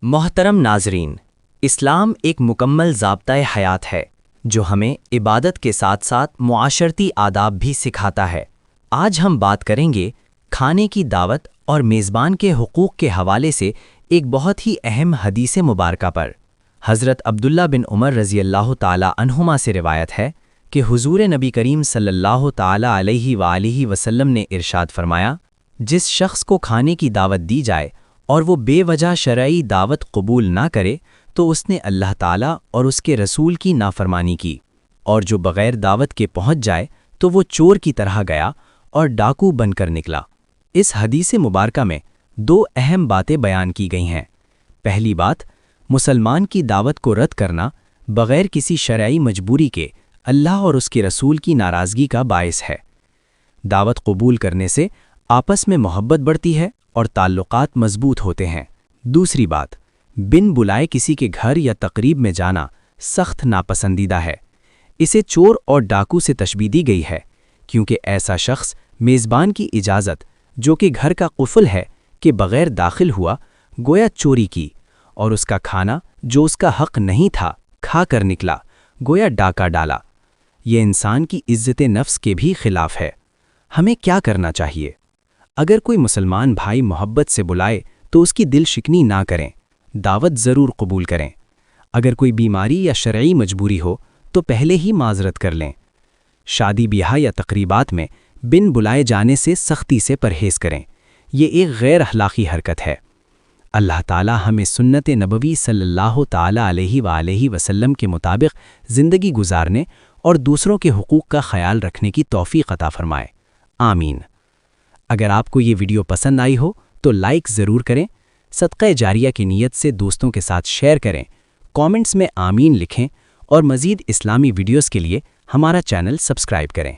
محترم ناظرین، اسلام ایک مکمل ضابطۂ حیات ہے جو ہمیں عبادت کے ساتھ ساتھ معاشرتی آداب بھی سکھاتا ہے۔ آج ہم بات کریں گے کھانے کی دعوت اور میزبان کے حقوق کے حوالے سے ایک بہت ہی اہم حدیث مبارکہ پر۔ حضرت عبداللہ بن عمر رضی اللہ تعالی عنہما سے روایت ہے کہ حضور نبی کریم صلی اللہ تعالی علیہ وآلہ وسلم نے ارشاد فرمایا، جس شخص کو کھانے کی دعوت دی جائے اور وہ بے وجہ شرعی دعوت قبول نہ کرے تو اس نے اللہ تعالیٰ اور اس کے رسول کی نافرمانی کی، اور جو بغیر دعوت کے پہنچ جائے تو وہ چور کی طرح گیا اور ڈاکو بن کر نکلا۔ اس حدیث مبارکہ میں دو اہم باتیں بیان کی گئی ہیں۔ پہلی بات، مسلمان کی دعوت کو رد کرنا بغیر کسی شرعی مجبوری کے اللہ اور اس کے رسول کی ناراضگی کا باعث ہے۔ دعوت قبول کرنے سے آپس میں محبت بڑھتی ہے اور تعلقات مضبوط ہوتے ہیں۔ دوسری بات، بن بلائے کسی کے گھر یا تقریب میں جانا سخت ناپسندیدہ ہے۔ اسے چور اور ڈاکو سے تشبیہ دی گئی ہے، کیونکہ ایسا شخص میزبان کی اجازت، جو کہ گھر کا قفل ہے، کے بغیر داخل ہوا، گویا چوری کی، اور اس کا کھانا جو اس کا حق نہیں تھا کھا کر نکلا، گویا ڈاکہ ڈالا۔ یہ انسان کی عزت نفس کے بھی خلاف ہے۔ ہمیں کیا کرنا چاہیے؟ اگر کوئی مسلمان بھائی محبت سے بلائے تو اس کی دل شکنی نہ کریں، دعوت ضرور قبول کریں۔ اگر کوئی بیماری یا شرعی مجبوری ہو تو پہلے ہی معذرت کر لیں۔ شادی بیاہ یا تقریبات میں بن بلائے جانے سے سختی سے پرہیز کریں، یہ ایک غیر اخلاقی حرکت ہے۔ اللہ تعالی ہمیں سنت نبوی صلی اللہ تعالی علیہ وآلہ وسلم کے مطابق زندگی گزارنے اور دوسروں کے حقوق کا خیال رکھنے کی توفیق عطا فرمائے، آمین۔ اگر آپ کو یہ ویڈیو پسند آئی ہو تو لائک ضرور کریں، صدقہ جاریہ کی نیت سے دوستوں کے ساتھ شیئر کریں، کامنٹس میں آمین لکھیں، اور مزید اسلامی ویڈیوز کے لیے ہمارا چینل سبسکرائب کریں۔